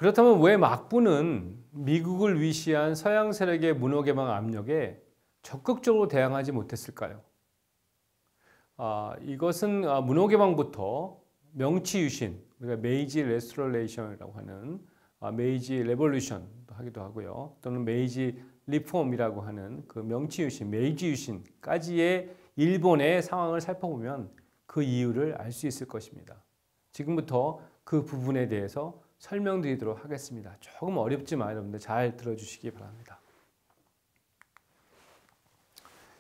그렇다면 왜 막부는 미국을 위시한 서양 세력의 문호개방 압력에 적극적으로 대항하지 못했을까요? 이것은 문호개방부터 명치유신, 우리가 메이지 레스토레이션이라고 하는 메이지 레볼루션도 하기도 하고요. 또는 메이지 리폼이라고 하는 그 명치유신, 메이지유신까지의 일본의 상황을 살펴보면 그 이유를 알 수 있을 것입니다. 지금부터 그 부분에 대해서 설명드리도록 하겠습니다. 조금 어렵지만 여러분들 잘 들어주시기 바랍니다.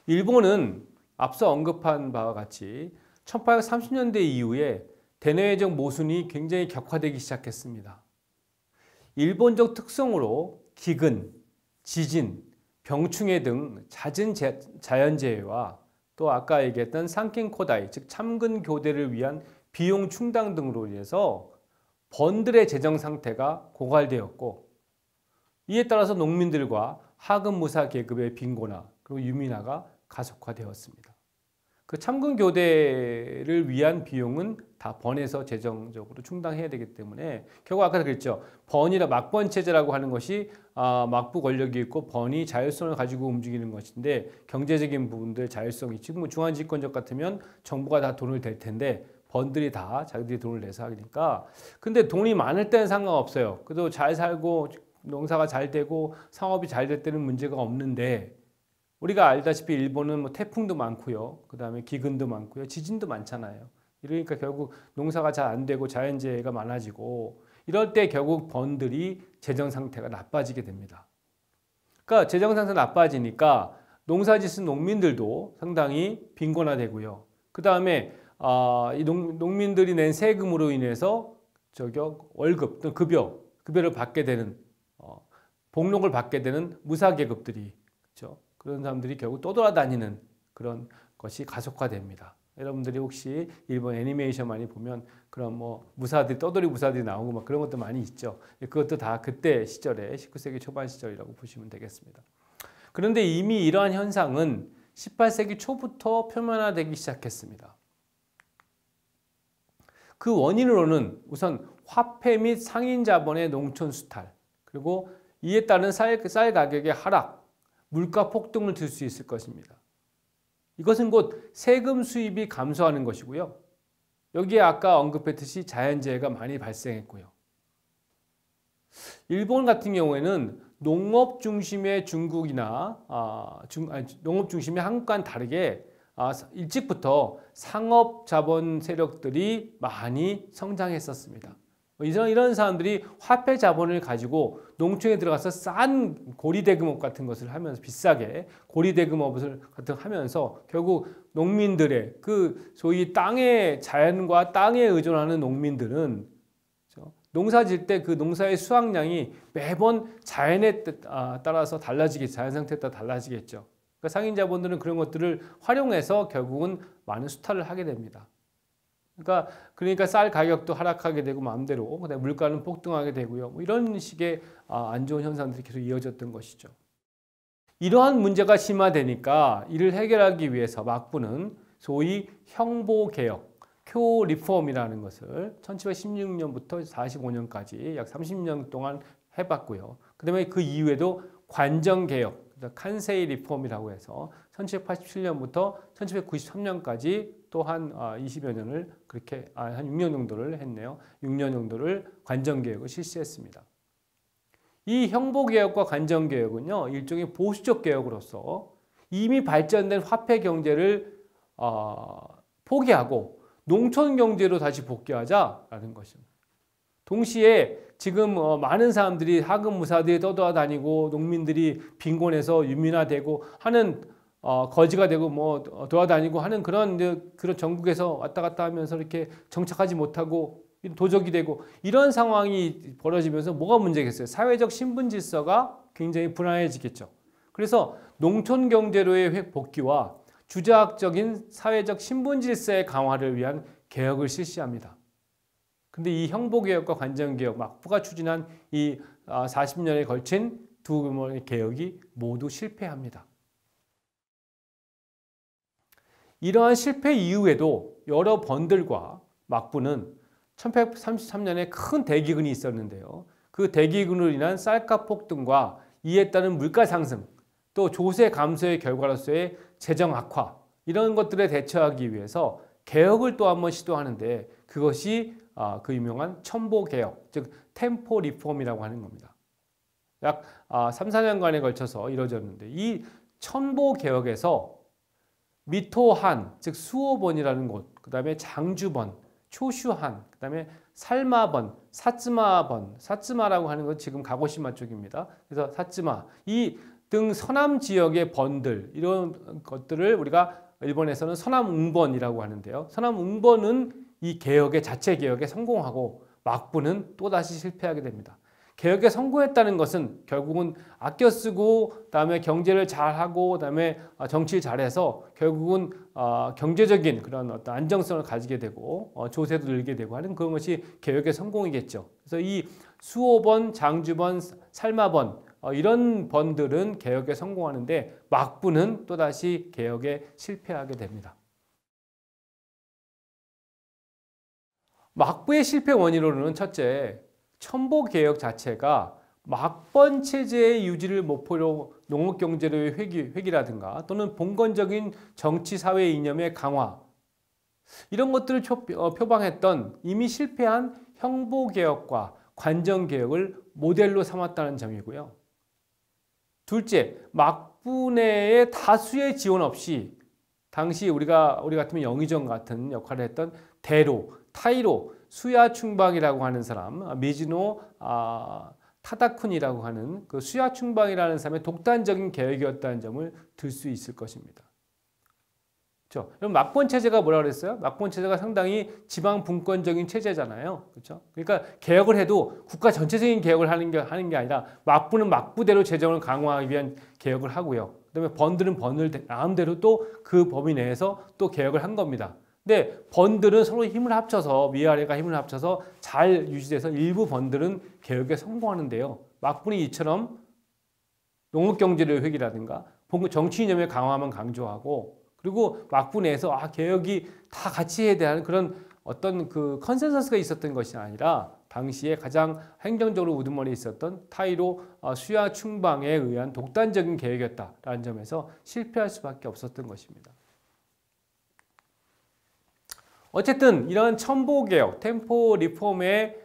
일본은 앞서 언급한 바와 같이 1830년대 이후에 대내외적 모순이 굉장히 격화되기 시작했습니다. 일본적 특성으로 기근, 지진, 병충해 등 잦은 자연재해와 또 아까 얘기했던 산킹코다이, 즉 참근 교대를 위한 비용 충당 등으로 인해서 번들의 재정 상태가 고갈되었고, 이에 따라서 농민들과 하급무사 계급의 빈곤화 그리고 유민화가 가속화되었습니다. 그 참근 교대를 위한 비용은 다 번에서 재정적으로 충당해야 되기 때문에 결국 아까 그랬죠. 번이라 막번 체제라고 하는 것이 막부 권력이 있고 번이 자율성을 가지고 움직이는 것인데, 경제적인 부분들 자율성이 지금 중앙집권적 같으면 정부가 다 돈을 댈 텐데 번들이 다 자기들이 돈을 내서 하니까. 근데 돈이 많을 때는 상관없어요. 그래도 잘 살고 농사가 잘 되고 상업이 잘 될 때는 문제가 없는데, 우리가 알다시피 일본은 뭐 태풍도 많고요. 그 다음에 기근도 많고요. 지진도 많잖아요. 이러니까 결국 농사가 잘 안 되고 자연재해가 많아지고, 이럴 때 결국 번들이 재정 상태가 나빠지게 됩니다. 그러니까 재정 상태가 나빠지니까 농사짓은 농민들도 상당히 빈곤화되고요. 그 다음에 이 농민들이 낸 세금으로 인해서 월급 또는 급여를 받게 되는 복록을 받게 되는 무사계급들이, 그렇죠? 그런 사람들이 결국 떠돌아다니는 그런 것이 가속화됩니다. 여러분들이 혹시 일본 애니메이션 많이 보면 그런 뭐 무사들, 떠돌이 무사들이 나오고 막 그런 것도 많이 있죠. 그것도 다 그때 시절에 19세기 초반 시절이라고 보시면 되겠습니다. 그런데 이미 이러한 현상은 18세기 초부터 표면화되기 시작했습니다. 그 원인으로는 우선 화폐 및 상인 자본의 농촌 수탈, 그리고 이에 따른 쌀 가격의 하락, 물가 폭등을 들 수 있을 것입니다. 이것은 곧 세금 수입이 감소하는 것이고요. 여기에 아까 언급했듯이 자연재해가 많이 발생했고요. 일본 같은 경우에는 농업 중심의 중국이나 농업 중심의 한국과는 다르게 일찍부터 상업 자본 세력들이 많이 성장했었습니다. 이런 사람들이 화폐 자본을 가지고 농촌에 들어가서 싼 고리대금업 같은 것을 하면서, 비싸게 고리대금업을 같은 하면서 결국 농민들의 그 소위 땅의 자연과 땅에 의존하는 농민들은 농사 질 때 그 농사의 수확량이 매번 자연에 따라서 달라지겠죠. 자연 상태에 따라 달라지겠죠. 그러니까 상인 자본들은 그런 것들을 활용해서 결국은 많은 수탈을 하게 됩니다. 그러니까 쌀 가격도 하락하게 되고 마음대로, 그다음에 물가는 폭등하게 되고요. 뭐 이런 식의 안 좋은 현상들이 계속 이어졌던 것이죠. 이러한 문제가 심화되니까 이를 해결하기 위해서 막부는 소위 형보개혁, 쿄 리폼이라는 것을 1716년부터 45년까지 약 30년 동안 해봤고요. 그 다음에 그 이후에도 관정개혁, 칸세이 리폼이라고 해서 1787년부터 1793년까지 또 한 20여 년을 그렇게 한 6년 정도를 했네요. 6년 정도를 관정개혁을 실시했습니다. 이 형보개혁과 관정개혁은요, 일종의 보수적 개혁으로서 이미 발전된 화폐 경제를 포기하고 농촌 경제로 다시 복귀하자라는 것입니다. 동시에 지금 많은 사람들이 하급무사들이 떠돌아다니고 농민들이 빈곤해서 유민화되고 하는 거지가 되고 뭐 돌아다니고 하는 그런 전국에서 왔다 갔다 하면서 이렇게 정착하지 못하고 도적이 되고 이런 상황이 벌어지면서 뭐가 문제겠어요? 사회적 신분 질서가 굉장히 불안해지겠죠. 그래서 농촌 경제로의 복귀와 주자학적인 사회적 신분 질서의 강화를 위한 개혁을 실시합니다. 근데 이 형보개혁과 관정개혁, 막부가 추진한 이 40년에 걸친 두 규모의 개혁이 모두 실패합니다. 이러한 실패 이후에도 여러 번들과 막부는 1833년에 큰 대기근이 있었는데요. 그 그 대기근으로 인한 쌀값 폭등과 이에 따른 물가 상승, 또 조세 감소의 결과로서의 재정 악화, 이런 것들에 대처하기 위해서 개혁을 또 한번 시도하는데, 그것이 그 유명한 첨보개혁, 즉 템포 리폼이라고 하는 겁니다. 약 3, 4년간에 걸쳐서 이루어졌는데, 이 첨보개혁에서 미토한, 즉 수호번이라는 곳, 그 다음에 장주번, 초슈한, 그 다음에 살마번, 사츠마번, 사츠마라고 하는 건 지금 가고시마 쪽입니다. 그래서 사츠마, 이 등 서남 지역의 번들, 이런 것들을 우리가 일본에서는 서남응번이라고 하는데요. 서남응번은 이 개혁의 자체 개혁에 성공하고 막부는 또다시 실패하게 됩니다. 개혁에 성공했다는 것은 결국은 아껴 쓰고, 그다음에 경제를 잘하고, 그다음에 정치를 잘해서 결국은 경제적인 그런 어떤 안정성을 가지게 되고 조세도 늘게 되고 하는 그런 것이 개혁의 성공이겠죠. 그래서 이 수호번, 장주번, 살마번, 이런 번들은 개혁에 성공하는데 막부는 또다시 개혁에 실패하게 됩니다. 막부의 실패 원인으로는 첫째, 첨보개혁 자체가 막번 체제의 유지를 목표로 농업경제로의 회귀라든가 또는 봉건적인 정치사회 이념의 강화, 이런 것들을 표방했던 이미 실패한 형보개혁과 관정개혁을 모델로 삼았다는 점이고요. 둘째, 막부 내의 다수의 지원 없이 당시 우리 같으면 영의정 같은 역할을 했던 대로, 타이로, 수야충방이라고 하는 사람, 미즈노 타다쿤이라고 하는 그 수야충방이라는 사람의 독단적인 계획이었다는 점을 들 수 있을 것입니다. 그렇죠? 그럼 막번 체제가 뭐라 그랬어요? 막번 체제가 상당히 지방 분권적인 체제잖아요. 그렇죠? 그러니까 개혁을 해도 국가 전체적인 개혁을 하는 게 아니라 막부는 막부대로 재정을 강화하기 위한 개혁을 하고요. 그다음에 번들은 번을 마음대로 또 그 범위 내에서 또 개혁을 한 겁니다. 근데 번들은 서로 힘을 합쳐서, 위아래가 힘을 합쳐서 잘 유지돼서 일부 번들은 개혁에 성공하는데요. 막부는 이처럼 농업경제의 회귀라든가 정치 이념의 강화만 강조하고, 그리고 막부 내에서 개혁이 다 같이 해야 되는 그런 어떤 그 컨센서스가 있었던 것이 아니라 당시에 가장 행정적으로 우두머리에 있었던 타이로 수야충방에 의한 독단적인 계획이었다라는 점에서 실패할 수밖에 없었던 것입니다. 어쨌든 이런 첨보개혁, 템포 리폼의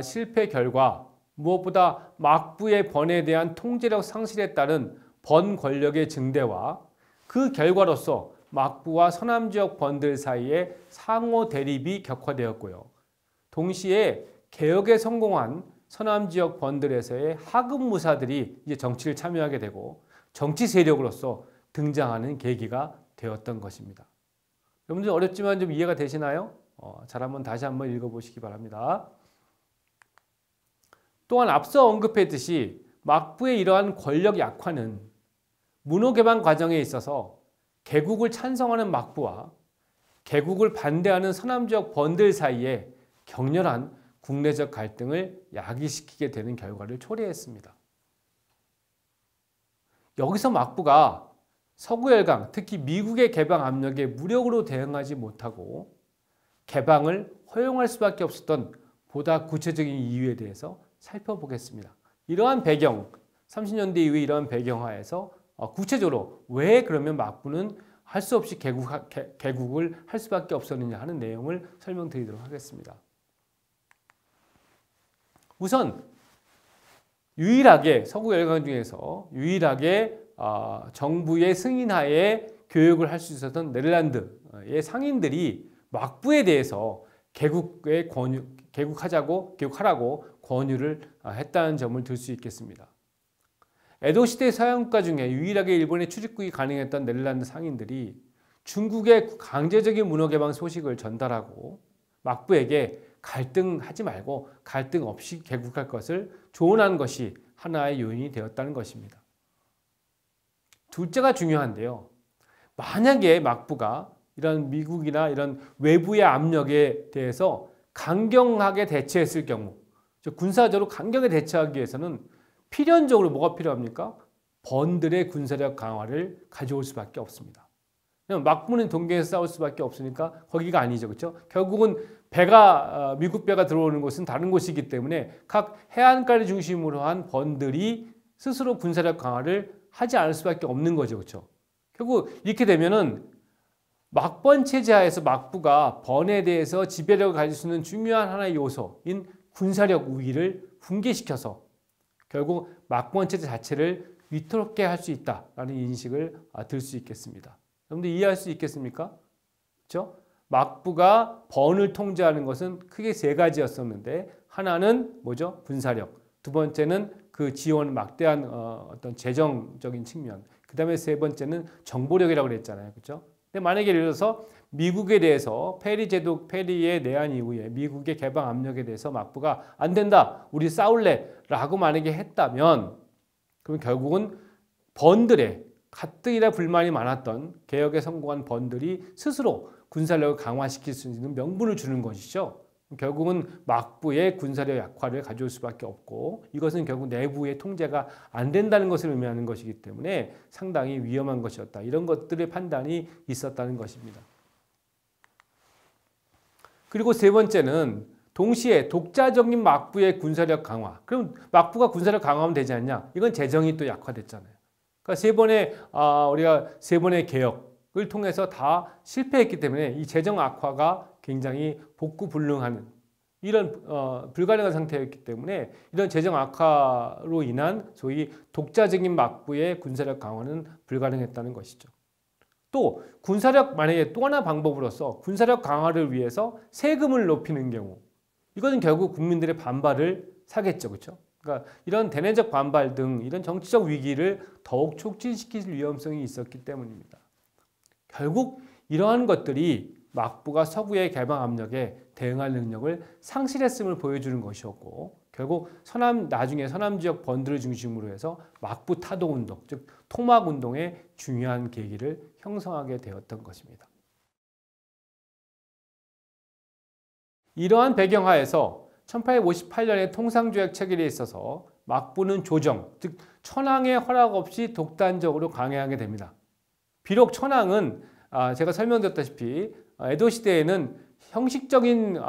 실패 결과, 무엇보다 막부의 번에 대한 통제력 상실에 따른 번 권력의 증대와 그 결과로서 막부와 서남지역 번들 사이에 상호 대립이 격화되었고요. 동시에 개혁에 성공한 서남지역 번들에서의 하급무사들이 이제 정치를 참여하게 되고 정치 세력으로서 등장하는 계기가 되었던 것입니다. 여러분들 어렵지만 좀 이해가 되시나요? 잘 한번 다시 한번 읽어보시기 바랍니다. 또한 앞서 언급했듯이 막부의 이러한 권력 약화는 문호개방 과정에 있어서 개국을 찬성하는 막부와 개국을 반대하는 서남지역 번들 사이에 격렬한 국내적 갈등을 야기시키게 되는 결과를 초래했습니다. 여기서 막부가 서구 열강, 특히 미국의 개방 압력에 무력으로 대응하지 못하고 개방을 허용할 수밖에 없었던 보다 구체적인 이유에 대해서 살펴보겠습니다. 이러한 배경, 30년대 이후에 이러한 배경하에서 구체적으로 왜 그러면 막부는 할 수 없이 개국을 할 수밖에 없었느냐 하는 내용을 설명드리도록 하겠습니다. 우선 유일하게 서구 열강 중에서 유일하게 정부의 승인하에 교육을 할 수 있었던 네덜란드의 상인들이 막부에 대해서 개국하라고 권유를 했다는 점을 들 수 있겠습니다. 에도 시대 서양국가 중에 유일하게 일본에 출입국이 가능했던 네덜란드 상인들이 중국의 강제적인 문호개방 소식을 전달하고 막부에게 갈등하지 말고 갈등 없이 개국할 것을 조언한 것이 하나의 요인이 되었다는 것입니다. 둘째가 중요한데요. 만약에 막부가 이런 미국이나 이런 외부의 압력에 대해서 강경하게 대처했을 경우, 즉 군사적으로 강경하게 대처하기 위해서는 필연적으로 뭐가 필요합니까? 번들의 군사력 강화를 가져올 수밖에 없습니다. 그냥 막부는 동계에서 싸울 수밖에 없으니까 거기가 아니죠. 그렇죠? 결국은 배가 미국 배가 들어오는 곳은 다른 곳이기 때문에 각 해안가를 중심으로 한 번들이 스스로 군사력 강화를 하지 않을 수밖에 없는 거죠. 그렇죠? 결국 이렇게 되면은 막번 체제하에서 막부가 번에 대해서 지배력을 가질 수 있는 중요한 하나의 요소인 군사력 우위를 붕괴시켜서 결국 막번 체제 자체를 위태롭게 할 수 있다라는 인식을 들 수 있겠습니다. 여러분들 이해할 수 있겠습니까? 그렇죠? 막부가 번을 통제하는 것은 크게 세 가지였었는데 하나는 뭐죠? 군사력. 두 번째는 그 지원 막대한 어떤 재정적인 측면. 그 다음에 세 번째는 정보력이라고 그랬잖아요. 그렇죠? 근데 만약에 예를 들어서 미국에 대해서 페리의 내한 이후에 미국의 개방 압력에 대해서 막부가 안 된다. 우리 싸울래. 라고 만약에 했다면 그럼 결국은 번들의 가뜩이나 불만이 많았던 개혁에 성공한 번들이 스스로 군사력을 강화시킬 수 있는 명분을 주는 것이죠. 결국은 막부의 군사력 약화를 가져올 수밖에 없고 이것은 결국 내부의 통제가 안 된다는 것을 의미하는 것이기 때문에 상당히 위험한 것이었다. 이런 것들의 판단이 있었다는 것입니다. 그리고 세 번째는 동시에 독자적인 막부의 군사력 강화. 그럼 막부가 군사력 강화하면 되지 않냐? 이건 재정이 또 약화됐잖아요. 그러니까 우리가 세 번의 개혁을 통해서 다 실패했기 때문에 이 재정 악화가 굉장히 복구불능하는 이런 불가능한 상태였기 때문에 이런 재정 악화로 인한 소위 독자적인 막부의 군사력 강화는 불가능했다는 것이죠. 또 군사력 만약에 또 하나 방법으로서 군사력 강화를 위해서 세금을 높이는 경우 이것은 결국 국민들의 반발을 사겠죠. 그렇죠? 그러니까 이런 대내적 반발 등 이런 정치적 위기를 더욱 촉진시킬 위험성이 있었기 때문입니다. 결국 이러한 것들이 막부가 서구의 개방 압력에 대응할 능력을 상실했음을 보여주는 것이었고 결국 나중에 서남 지역 번들을 중심으로 해서 막부 타도운동, 즉 토막운동의 중요한 계기를 형성하게 되었던 것입니다. 이러한 배경하에서 1858년의 통상조약 체결에 있어서 막부는 조정, 즉 천황의 허락 없이 독단적으로 강행하게 됩니다. 비록 천황은 제가 설명드렸다시피 에도 시대에는 형식적인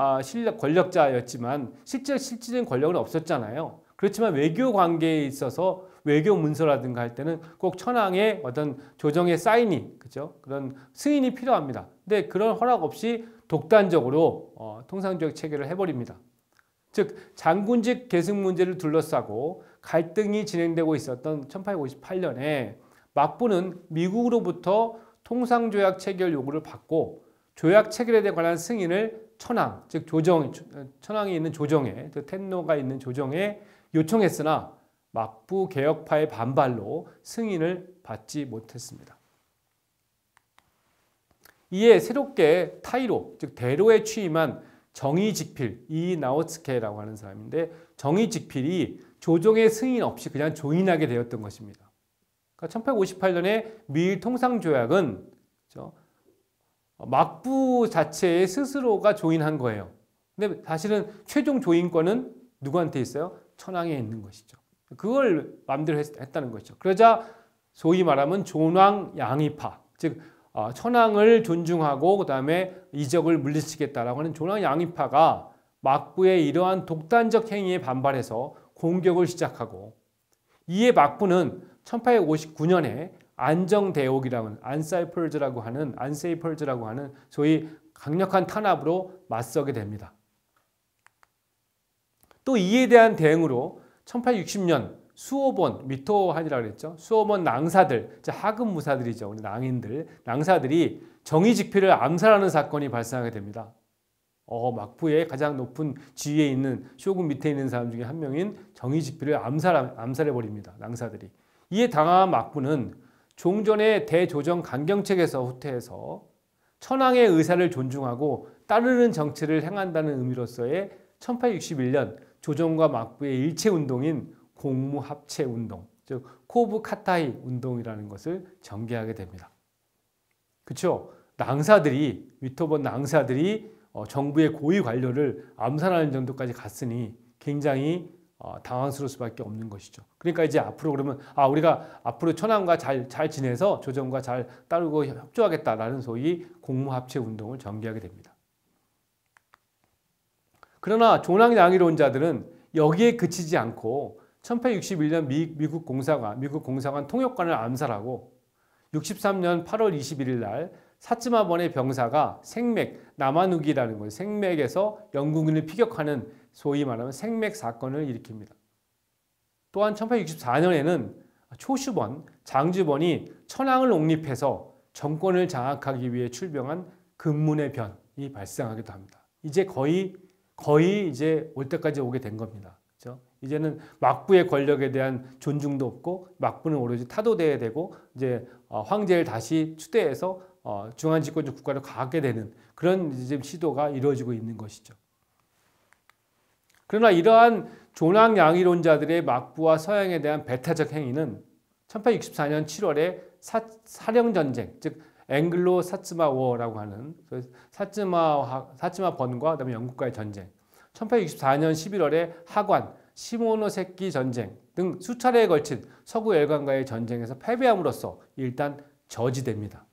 권력자였지만 실질적인 권력은 없었잖아요. 그렇지만 외교 관계에 있어서 외교 문서라든가 할 때는 꼭 천황의 어떤 조정의 사인이, 그죠? 그런 승인이 필요합니다. 근데 그런 허락 없이 독단적으로 통상조약 체결을 해버립니다. 즉 장군직 계승 문제를 둘러싸고 갈등이 진행되고 있었던 1858년에 막부는 미국으로부터 통상조약 체결 요구를 받고 조약 체결에 관한 승인을 천황, 즉 천황이 있는 조정에, 텐노가 있는 조정에 요청했으나 막부 개혁파의 반발로 승인을 받지 못했습니다. 이에 새롭게 타이로, 즉 대로에 취임한 정의직필, 이나오츠케라고 하는 사람인데 정의직필이 조정의 승인 없이 그냥 조인하게 되었던 것입니다. 그러니까 1858년에 미일 통상조약은 막부 자체의 스스로가 조인한 거예요. 근데 사실은 최종 조인권은 누구한테 있어요? 천황에 있는 것이죠. 그걸 마음대로 했다는 것이죠. 그러자 소위 말하면 존왕 양위파, 즉 천황을 존중하고 그 다음에 이적을 물리치겠다라고 하는 존왕 양위파가 막부의 이러한 독단적 행위에 반발해서 공격을 시작하고 이에 막부는 1859년에 안정대옥이라고 안세이퍼즈라고 하는 소위 강력한 탄압으로 맞서게 됩니다. 또 이에 대한 대응으로 1860년 수호본, 미토한이라고 그랬죠. 수호본 낭사들, 하급 무사들이죠. 우리 낭사들이 정의직필을 암살하는 사건이 발생하게 됩니다. 막부의 가장 높은 지위에 있는 쇼군 밑에 있는 사람 중에 한 명인 정의직필을 암살해버립니다. 낭사들이. 이에 당황한 막부는 종전의 대조정 강경책에서 후퇴해서 천황의 의사를 존중하고 따르는 정치를 행한다는 의미로서의 1861년 조정과 막부의 일체운동인 공무합체운동, 즉 코브카타이 운동이라는 것을 전개하게 됩니다. 그렇죠? 위토본 낭사들이 정부의 고위 관료를 암살하는 정도까지 갔으니 굉장히 당황스러울 수밖에 없는 것이죠. 그러니까 이제 앞으로 그러면 우리가 앞으로 천황과 잘 지내서 조정과 잘 따르고 협조하겠다라는 소위 공무합체 운동을 전개하게 됩니다. 그러나 존왕양의론자들은 여기에 그치지 않고 1861년 미국 공사관 통역관을 암살하고 63년 8월 21일 날 사츠마번의 병사가 남한우기라는 것, 생맥에서 영국인을 피격하는 소위 말하면 생맥 사건을 일으킵니다. 또한 1864년에는 초슈번, 장주번이 천황을 옹립해서 정권을 장악하기 위해 출병한 근문의 변이 발생하기도 합니다. 이제 거의 이제 올 때까지 오게 된 겁니다. 그렇죠? 이제는 막부의 권력에 대한 존중도 없고 막부는 오로지 타도돼야 되고 이제 황제를 다시 추대해서 중앙집권적 국가를 가게 되는 그런 이제 시도가 이루어지고 있는 것이죠. 그러나 이러한 존왕양의론자들의 막부와 서양에 대한 배타적 행위는 1864년 7월에 사령전쟁, 즉 앵글로 사츠마 워라고 하는 사츠마 번과 그다음에 영국과의 전쟁, 1864년 11월에 하관, 시모노세키 전쟁 등 수차례에 걸친 서구 열강과의 전쟁에서 패배함으로써 일단 저지됩니다.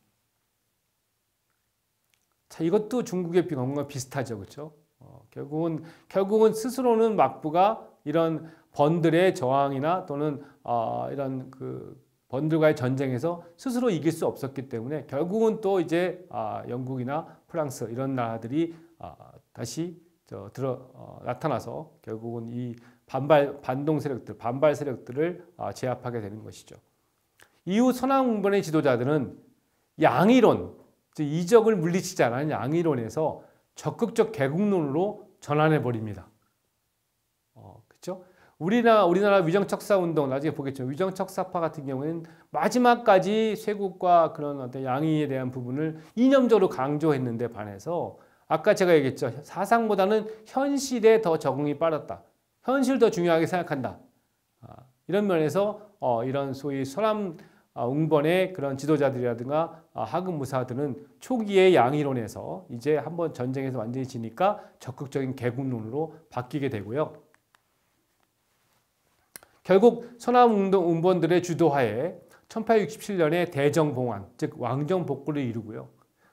자, 이것도 중국의 경우가 비슷하죠, 그렇죠? 결국은 스스로는 막부가 이런 번들의 저항이나 또는 이런 번들과의 전쟁에서 스스로 이길 수 없었기 때문에 결국은 또 이제 영국이나 프랑스 이런 나라들이 다시 나타나서 결국은 이 반발 세력들을 제압하게 되는 것이죠. 이후 선왕웅번의 지도자들은 양의론, 즉 이적을 물리치지 않은 양의론에서 적극적 개국론으로 전환해 버립니다. 그렇죠? 우리나라 위정척사 운동 나중에 보겠죠. 위정척사파 같은 경우에는 마지막까지 쇄국과 그런 어떤 양의에 대한 부분을 이념적으로 강조했는데 반해서 아까 제가 얘기했죠. 사상보다는 현실에 더 적응이 빠르다. 현실을 더 중요하게 생각한다. 이런 면에서 이런 소위 선왕웅번의 그런 지도자들이라든가 하급무사들은 초기의 양의론에서 이제 한번 전쟁에서 완전히 지니까 적극적인 개국론으로 바뀌게 되고요. 결국 선왕웅번들의 주도하에 1867년에 대정봉환, 즉 왕정복구를 이루고요.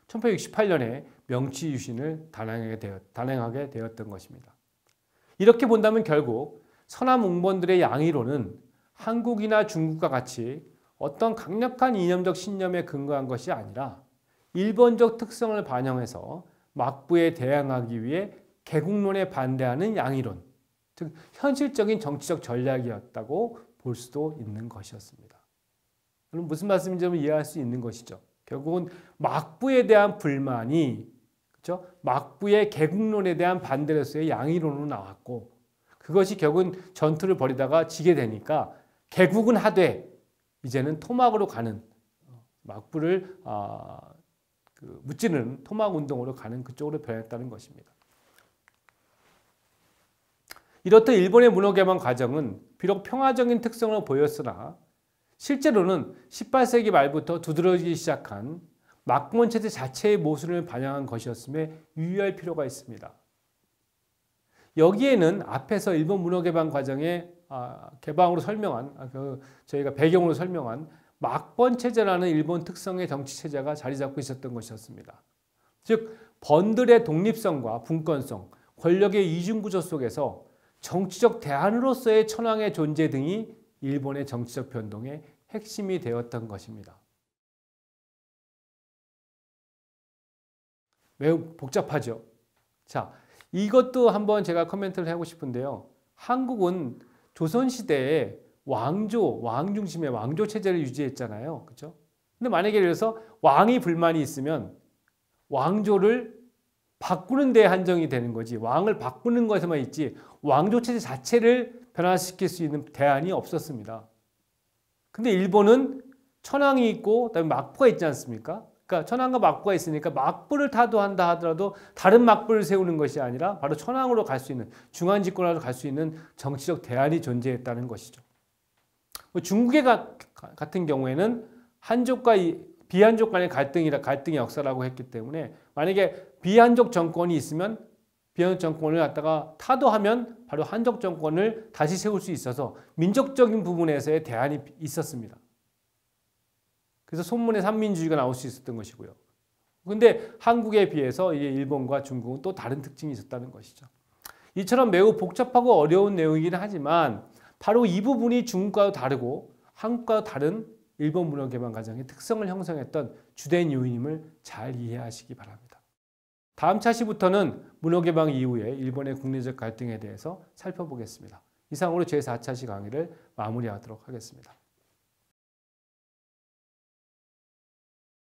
1868년에 명치유신을 단행하게 되었던 것입니다. 이렇게 본다면 결국 선왕웅번들의 양의론은 한국이나 중국과 같이 어떤 강력한 이념적 신념에 근거한 것이 아니라 일본적 특성을 반영해서 막부에 대항하기 위해 개국론에 반대하는 양의론, 즉 현실적인 정치적 전략이었다고 볼 수도 있는 것이었습니다. 그럼 무슨 말씀인지 좀 이해할 수 있는 것이죠. 결국은 막부에 대한 불만이, 그렇죠? 막부의 개국론에 대한 반대로서의 양의론으로 나왔고, 그것이 결국은 전투를 벌이다가 지게 되니까 개국은 하되 이제는 토막으로 가는, 막부를 무찌르는 토막 운동으로 가는 그쪽으로 변했다는 것입니다. 이렇듯 일본의 문화개방 과정은 비록 평화적인 특성을 보였으나 실제로는 18세기 말부터 두드러지기 시작한 막부원 체제 자체의 모순을 반영한 것이었음에 유의할 필요가 있습니다. 여기에는 앞에서 일본 문화개방 과정의 개방으로 설명한, 저희가 배경으로 설명한 막번 체제라는 일본 특성의 정치 체제가 자리 잡고 있었던 것이었습니다. 즉 번들의 독립성과 분권성, 권력의 이중구조 속에서 정치적 대안으로서의 천황의 존재 등이 일본의 정치적 변동의 핵심이 되었던 것입니다. 매우 복잡하죠. 자, 이것도 한번 제가 코멘트를 하고 싶은데요. 한국은 조선시대에 왕 중심의 왕조 체제를 유지했잖아요. 그렇죠? 근데 만약에 예를 들어서 왕이 불만이 있으면 왕조를 바꾸는 데 한정이 되는 거지, 왕을 바꾸는 것에만 있지 왕조 체제 자체를 변화시킬 수 있는 대안이 없었습니다. 근데 일본은 천황이 있고 그다음에 막부가 있지 않습니까? 그러니까 천황과 막부가 있으니까 막부를 타도한다 하더라도 다른 막부를 세우는 것이 아니라 바로 천황으로 갈 수 있는, 중앙 집권으로 갈 수 있는 정치적 대안이 존재했다는 것이죠. 중국의 같은 경우에는 한족과 비한족 간의 갈등의 역사라고 했기 때문에 만약에 비한족 정권이 있으면 비한족 정권을 갖다가 타도하면 바로 한족 정권을 다시 세울 수 있어서 민족적인 부분에서의 대안이 있었습니다. 그래서 손문의 삼민주의가 나올 수 있었던 것이고요. 근데 한국에 비해서 일본과 중국은 또 다른 특징이 있었다는 것이죠. 이처럼 매우 복잡하고 어려운 내용이긴 하지만 바로 이 부분이 중국과도 다르고 한국과도 다른 일본 문화개방 과정의 특성을 형성했던 주된 요인임을 잘 이해하시기 바랍니다. 다음 차시부터는 문화개방 이후에 일본의 국내적 갈등에 대해서 살펴보겠습니다. 이상으로 제4차시 강의를 마무리하도록 하겠습니다.